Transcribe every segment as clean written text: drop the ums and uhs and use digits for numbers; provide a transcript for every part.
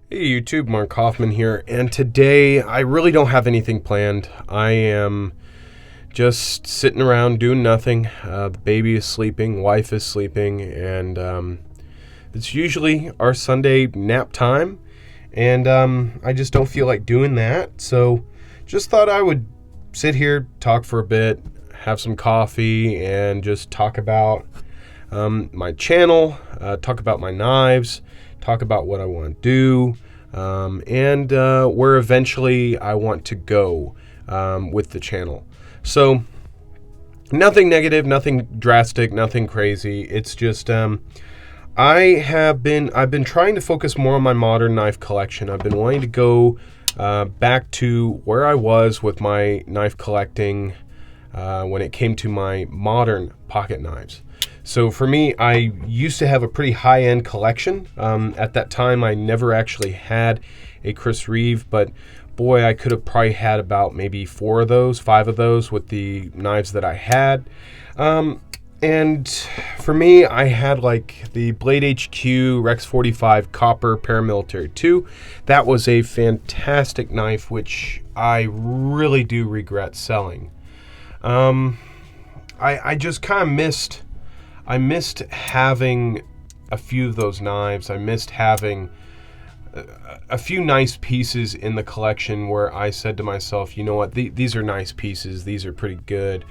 Hey YouTube, Mark Hoffman here, and today I really don't have anything planned. I am just sitting around doing nothing. The baby is sleeping, wife is sleeping, and it's usually our Sunday nap time, and I just don't feel like doing that, so just thought I would sit here, talk for a bit, have some coffee, and just talk about my channel, talk about my knives, talk about what I want to do, and where eventually I want to go with the channel. So nothing negative, nothing drastic, nothing crazy. It's just I've been trying to focus more on my modern knife collection. I've been wanting to go back to where I was with my knife collecting when it came to my modern pocket knives. So for me, I used to have a pretty high-end collection. At that time, I never actually had a Chris Reeve, but boy, I could have probably had about maybe 5 of those with the knives that I had. And for me, I had like the Blade HQ Rex 45 Copper Paramilitary 2. That was a fantastic knife, which I really do regret selling. I just kind of missed having a few of those knives. I missed having a few nice pieces in the collection where I said to myself, you know what, these are nice pieces. These are pretty good.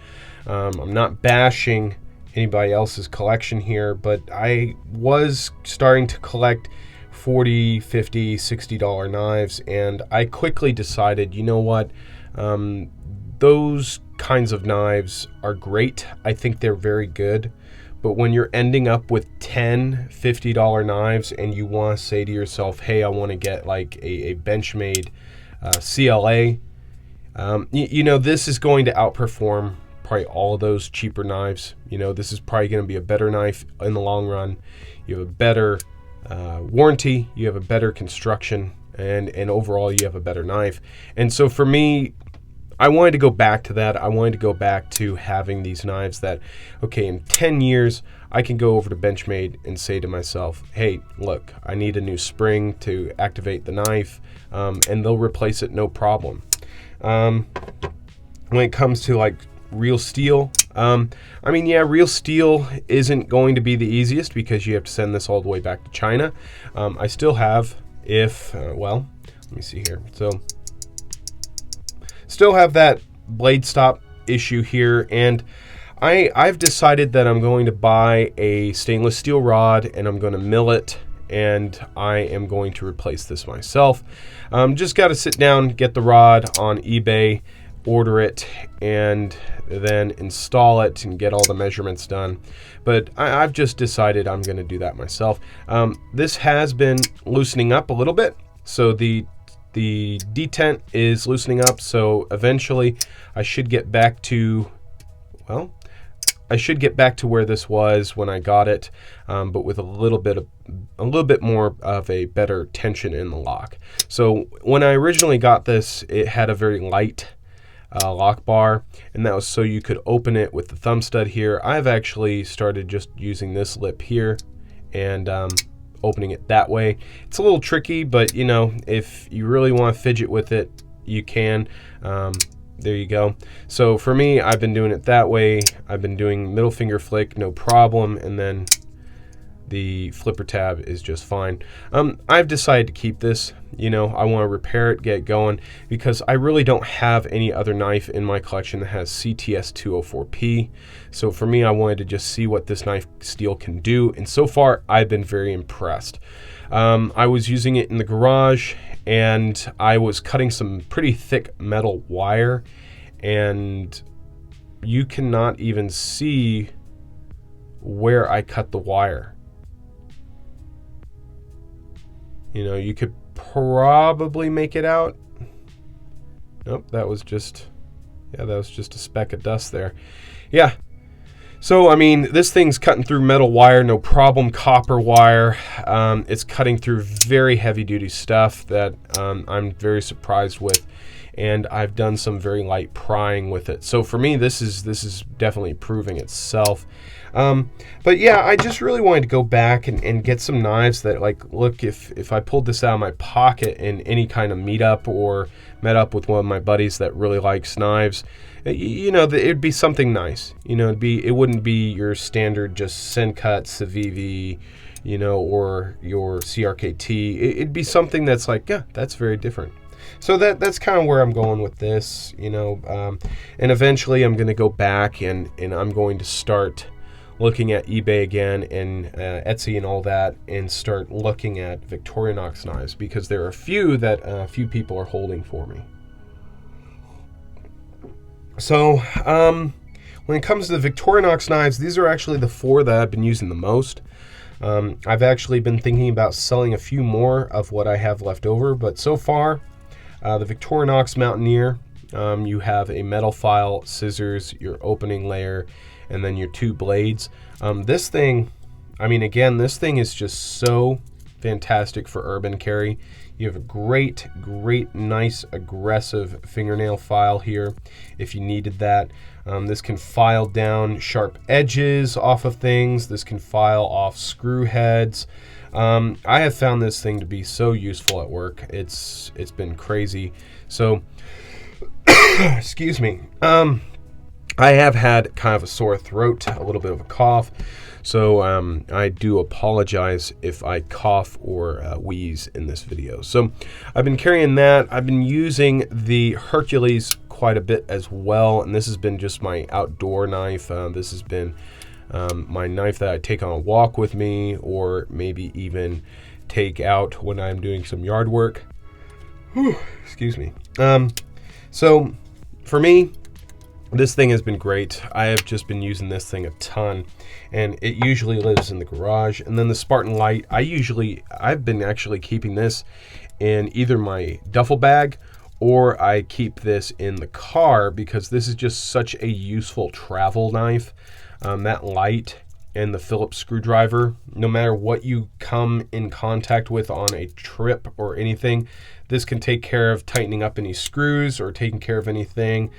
I'm not bashing anybody else's collection here, but I was starting to collect $40, $50, $60 knives, and I quickly decided, you know what, those kinds of knives are great. I think they're very good. But when you're ending up with $10, $50 knives and you want to say to yourself, hey, I want to get like a Benchmade CLA, you know, this is going to outperform probably all of those cheaper knives. You know, this is probably going to be a better knife in the long run. You have a better warranty, you have a better construction, and overall you have a better knife. And so for me, I wanted to go back to that. I wanted to go back to having these knives that, okay, in 10 years, I can go over to Benchmade and say to myself, hey, look, I need a new spring to activate the knife, and they'll replace it no problem. When it comes to like real steel, I mean, yeah, real steel isn't going to be the easiest because you have to send this all the way back to China. I still have, well, let me see here. So, still have that blade stop issue here, and I've decided that I'm going to buy a stainless steel rod and I'm going to mill it, and I am going to replace this myself. Just got to sit down, get the rod on eBay, order it, and then install it and get all the measurements done. But I've just decided I'm going to do that myself. This has been loosening up a little bit, so the detent is loosening up, so eventually I should get back to, well, I should get back to where this was when I got it, but with a little bit more of a better tension in the lock. So when I originally got this, it had a very light lock bar, and that was so you could open it with the thumb stud here. I've actually started just using this lip here and opening it that way. It's a little tricky, but you know, if you really want to fidget with it, you can. There you go. So for me, I've been doing it that way. I've been doing middle finger flick, no problem, and then the flipper tab is just fine. I've decided to keep this. You know, I want to repair it, get going, because I really don't have any other knife in my collection that has CTS 204P. So for me, I wanted to just see what this knife steel can do, and so far I've been very impressed. I was using it in the garage, and I was cutting some pretty thick metal wire, and you cannot even see where I cut the wire. You know, you could probably make it out. Nope, that was just a speck of dust there. Yeah. So, I mean, this thing's cutting through metal wire, no problem, copper wire. It's cutting through very heavy-duty stuff that I'm very surprised with. and I've done some very light prying with it. So for me, this is definitely proving itself. But yeah, I just really wanted to go back and get some knives that, like, look, if I pulled this out of my pocket in any kind of meetup or met up with one of my buddies that really likes knives, you know, it'd be something nice. You know, it wouldn't be your standard just Sencut, Civivi, you know, or your CRKT. It'd be something that's like, yeah, that's very different. So that's kind of where I'm going with this, you know, and eventually I'm going to go back and I'm going to start looking at eBay again and Etsy and all that, and start looking at Victorinox knives, because there are a few that a few people are holding for me. So when it comes to the Victorinox knives, these are actually the 4 that I've been using the most. I've actually been thinking about selling a few more of what I have left over, but so far, the Victorinox Mountaineer, you have a metal file, scissors, your opening layer, and then your 2 blades. This thing, I mean, again, this thing is just so fantastic for urban carry. You have a great, nice, aggressive fingernail file here if you needed that. This can file down sharp edges off of things. This can file off screw heads. I have found this thing to be so useful at work. It's been crazy. So, excuse me. I have had kind of a sore throat, a little bit of a cough, so I do apologize if I cough or wheeze in this video. So I've been carrying that. I've been using the Hercules quite a bit as well, and this has been just my outdoor knife. This has been my knife that I take on a walk with me, or maybe even take out when I'm doing some yard work. Whew, excuse me. So for me, this thing has been great. I have just been using this thing a ton, and it usually lives in the garage. And then the Spartan Light, I've been actually keeping this in either my duffel bag, or I keep this in the car, because this is just such a useful travel knife. That light and the Phillips screwdriver, no matter what you come in contact with on a trip or anything, this can take care of tightening up any screws or taking care of anything.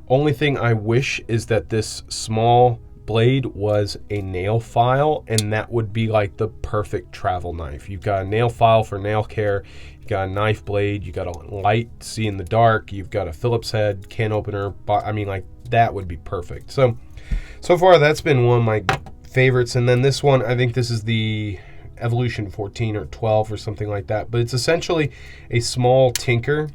Only thing I wish is that this small blade was a nail file, and that would be like the perfect travel knife. You've got a nail file for nail care, you've got a knife blade, you got a light, see in the dark, you've got a Phillips head, can opener. I mean, like, that would be perfect. So far that's been one of my favorites. And then this one, I think this is the Evolution 14 or 12 or something like that, but it's essentially a small Tinker,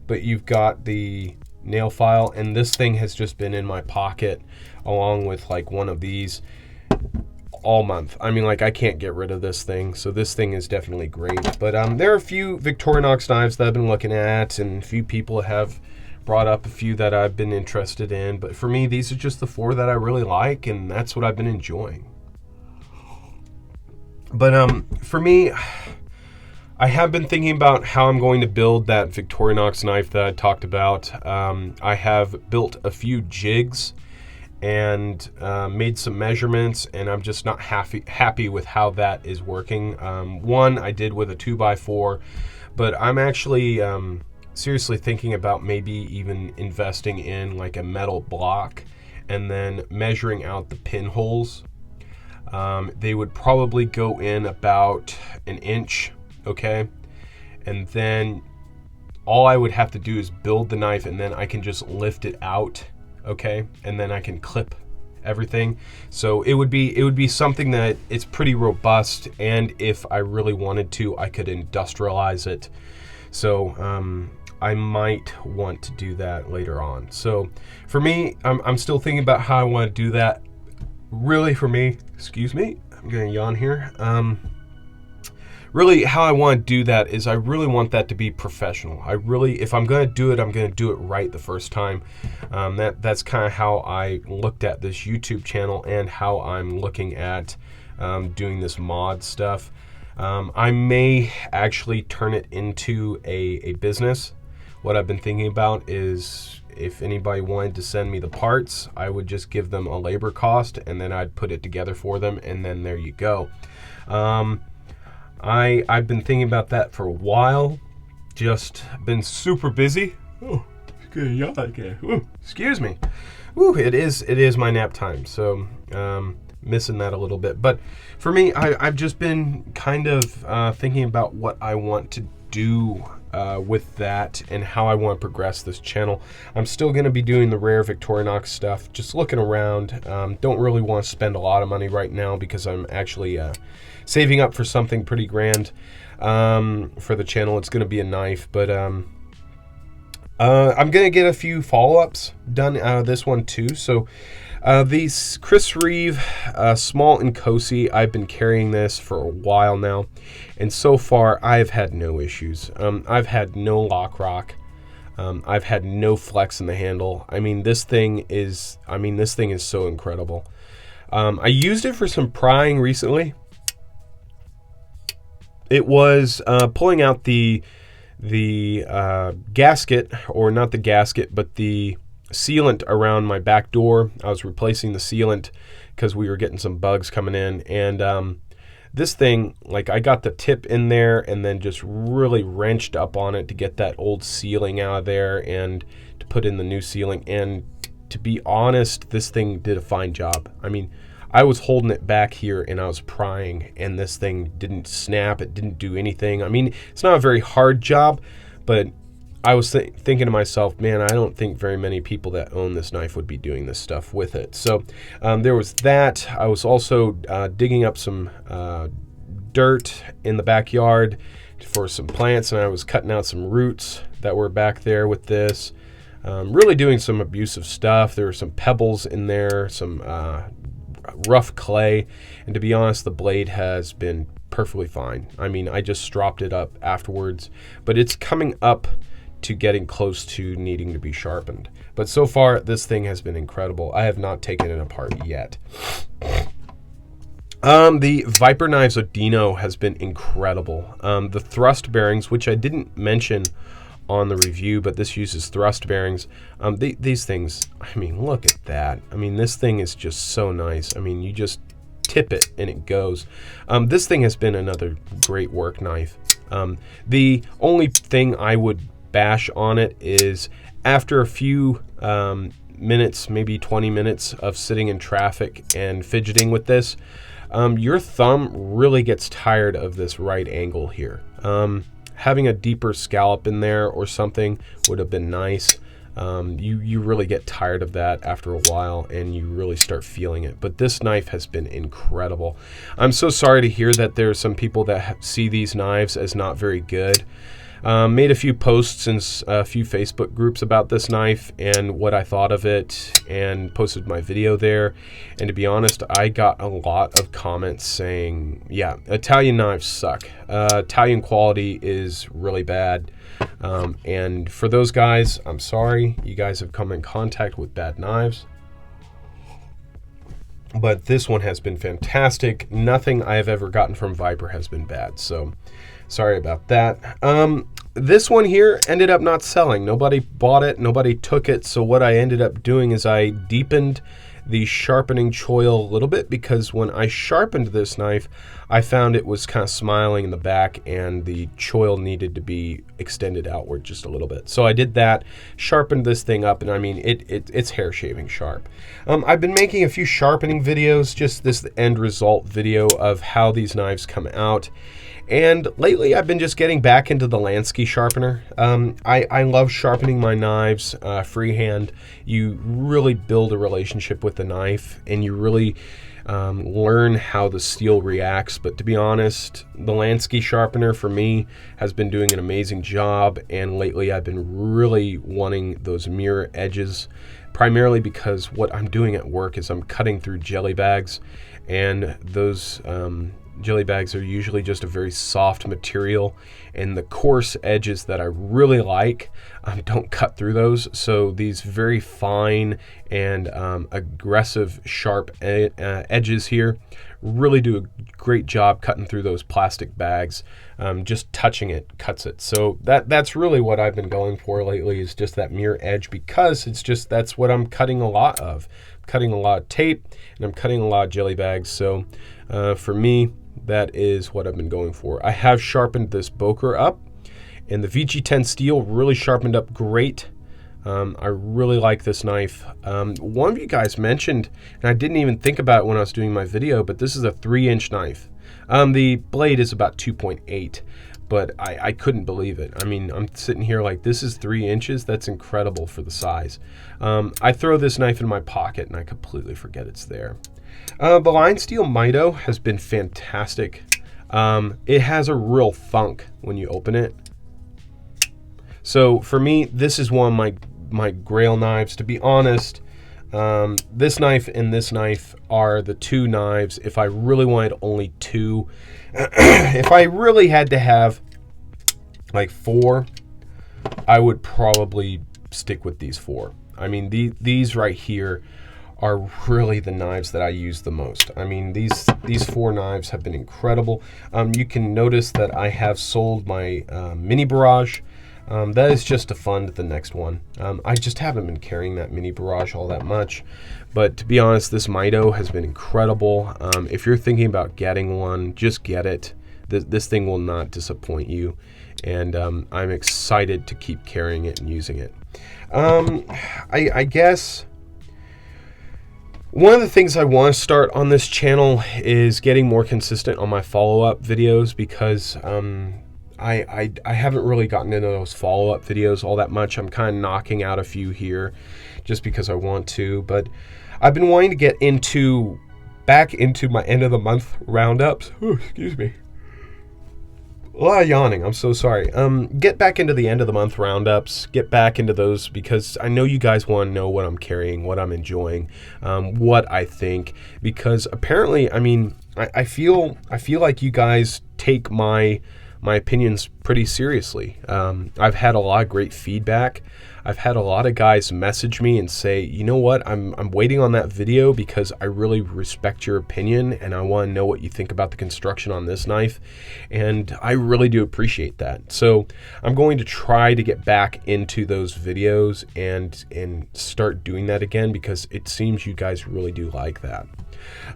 but you've got the nail file, and this thing has just been in my pocket along with like one of these all month. I mean, like, I can't get rid of this thing, so this thing is definitely great. But there are a few Victorinox knives that I've been looking at, and a few people have brought up a few that I've been interested in, but for me, these are just the 4 that I really like, and that's what I've been enjoying. But for me, I have been thinking about how I'm going to build that Victorinox knife that I talked about. I have built a few jigs and made some measurements, and I'm just not happy with how that is working. One I did with a 2x4, but I'm actually seriously thinking about maybe even investing in like a metal block and then measuring out the pinholes. They would probably go in about an inch. Okay, and then all I would have to do is build the knife, and then I can just lift it out. Okay, and then I can clip everything. So it would be something that it's pretty robust, and if I really wanted to, I could industrialize it. So I might want to do that later on. So for me, I'm still thinking about how I want to do that. Really, for me, excuse me, I'm gonna yawn here. Really, how I want to do that is I really want that to be professional. If I'm going to do it, I'm going to do it right the first time. That's kind of how I looked at this YouTube channel and how I'm looking at doing this mod stuff. I may actually turn it into a business. What I've been thinking about is, if anybody wanted to send me the parts, I would just give them a labor cost, and then I'd put it together for them, and then there you go. I've been thinking about that for a while, just been super busy Oh, good yawn again. Ooh, excuse me. Ooh, it is my nap time, so missing that a little bit. But for me, I've just been kind of thinking about what I want to do with that and how I want to progress this channel. I'm still going to be doing the rare Victorinox stuff, just looking around. Don't really want to spend a lot of money right now because I'm actually saving up for something pretty grand for the channel. It's going to be a knife, but I'm going to get a few follow-ups done out of this one too. So these Chris Reeve Small and Cozy, I've been carrying this for a while now, and so far I've had no issues. I've had no lock rock. I've had no flex in the handle. I mean, this thing is so incredible. I used it for some prying recently. It was pulling out the gasket, or not the gasket, but the sealant around my back door. I was replacing the sealant because we were getting some bugs coming in, and this thing, like, I got the tip in there and then just really wrenched up on it to get that old sealing out of there and to put in the new sealing. And to be honest, this thing did a fine job. I mean, I was holding it back here and I was prying, and this thing didn't snap. It didn't do anything. I mean, it's not a very hard job, but I was thinking to myself, man, I don't think very many people that own this knife would be doing this stuff with it. So there was that. I was also digging up some dirt in the backyard for some plants, and I was cutting out some roots that were back there with this. Really doing some abusive stuff. There were some pebbles in there, some rough clay, and to be honest, the blade has been perfectly fine. I mean, I just stropped it up afterwards, but it's coming up to getting close to needing to be sharpened. But so far, this thing has been incredible. I have not taken it apart yet. The Viper Knives Odino has been incredible. The thrust bearings, which I didn't mention on the review, but this uses thrust bearings. These things, I mean, look at that. I mean, this thing is just so nice. I mean, you just tip it and it goes. This thing has been another great work knife. The only thing I would bash on it is after a few minutes, maybe 20 minutes of sitting in traffic and fidgeting with this, your thumb really gets tired of this right angle here. Having a deeper scallop in there or something would have been nice. You really get tired of that after a while, and you really start feeling it. But this knife has been incredible. I'm so sorry to hear that there are some people that see these knives as not very good. Made a few posts in a few Facebook groups about this knife and what I thought of it, and posted my video there. And to be honest, I got a lot of comments saying, yeah, Italian knives suck. Italian quality is really bad. And for those guys, I'm sorry. You guys have come in contact with bad knives. But this one has been fantastic. Nothing I've ever gotten from Viper has been bad. So sorry about that. This one here ended up not selling. Nobody bought it. Nobody took it. So what I ended up doing is I deepened the sharpening choil a little bit, because when I sharpened this knife, I found it was kind of smiling in the back and the choil needed to be extended outward just a little bit. So I did that, sharpened this thing up, and I mean, it's hair shaving sharp. I've been making a few sharpening videos, just this end result video of how these knives come out. And lately I've been just getting back into the Lansky sharpener. I love sharpening my knives freehand. You really build a relationship with the knife, and you really learn how the steel reacts. But to be honest, the Lansky sharpener for me has been doing an amazing job, and lately I've been really wanting those mirror edges, primarily because what I'm doing at work is I'm cutting through jelly bags, and those jelly bags are usually just a very soft material, and the coarse edges that I really like don't cut through those. So these very fine and aggressive sharp edges here really do a great job cutting through those plastic bags. Just touching it cuts it. So that's really what I've been going for lately, is just that mirror edge, because it's just, that's what I'm cutting a lot of. I'm cutting a lot of tape, and I'm cutting a lot of jelly bags. So for me, that is what I've been going for. I have sharpened this Boker up, And the VG10 steel really sharpened up great. I really like this knife. One of you guys mentioned, and I didn't even think about it when I was doing my video, but this is a 3-inch knife. The blade is about 2.8, but I couldn't believe it. I mean, I'm sitting here like, this is 3 inches? That's incredible for the size. I throw this knife in my pocket and I completely forget it's there. The line steel Mito has been fantastic. It has a real thunk when you open it. So for me, this is one of my grail knives. To be honest, this knife and this knife are the two knives. If I really wanted only two, if I really had to have like 4, I would probably stick with these 4. I mean, these right here are really the knives that I use the most. I mean, these 4 knives have been incredible. You can notice that I have sold my mini barrage. That is just to fund the next one. I just haven't been carrying that mini barrage all that much, but to be honest, this Mito has been incredible. If you're thinking about getting one, just get it. This thing will not disappoint you, and I'm excited to keep carrying it and using it. I guess one of the things I want to start on this channel is getting more consistent on my follow-up videos, because I haven't really gotten into those follow-up videos all that much. I'm kind of knocking out a few here just because I want to, but I've been wanting to get back into my end of the month roundups. Ooh, excuse me. A lot of yawning, I'm so sorry. Get back into the end of the month roundups, get back into those, because I know you guys want to know what I'm carrying, what I'm enjoying, what I think, because apparently, I mean, I feel like you guys take my opinions pretty seriously. I've had a lot of great feedback. I've had a lot of guys message me and say, you know what, I'm waiting on that video because I really respect your opinion and I want to know what you think about the construction on this knife. And I really do appreciate that. So I'm going to try to get back into those videos and start doing that again, because it seems you guys really do like that.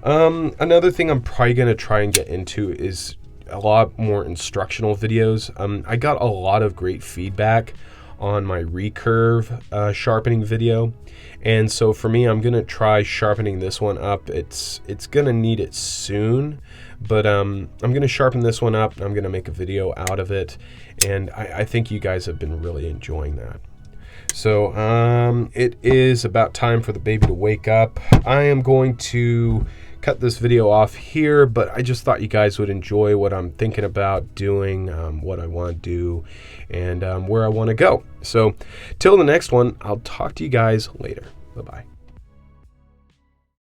Another thing I'm probably going to try and get into is a lot more instructional videos. I got a lot of great feedback on my recurve sharpening video, and so for me, I'm gonna try sharpening this one up. It's gonna need it soon, but I'm gonna sharpen this one up and I'm gonna make a video out of it, and I think you guys have been really enjoying that. So it is about time for the baby to wake up. I am going to cut this video off here, but I just thought you guys would enjoy what I'm thinking about doing, what I want to do, and where I want to go. So till the next one, I'll talk to you guys later. Bye-bye.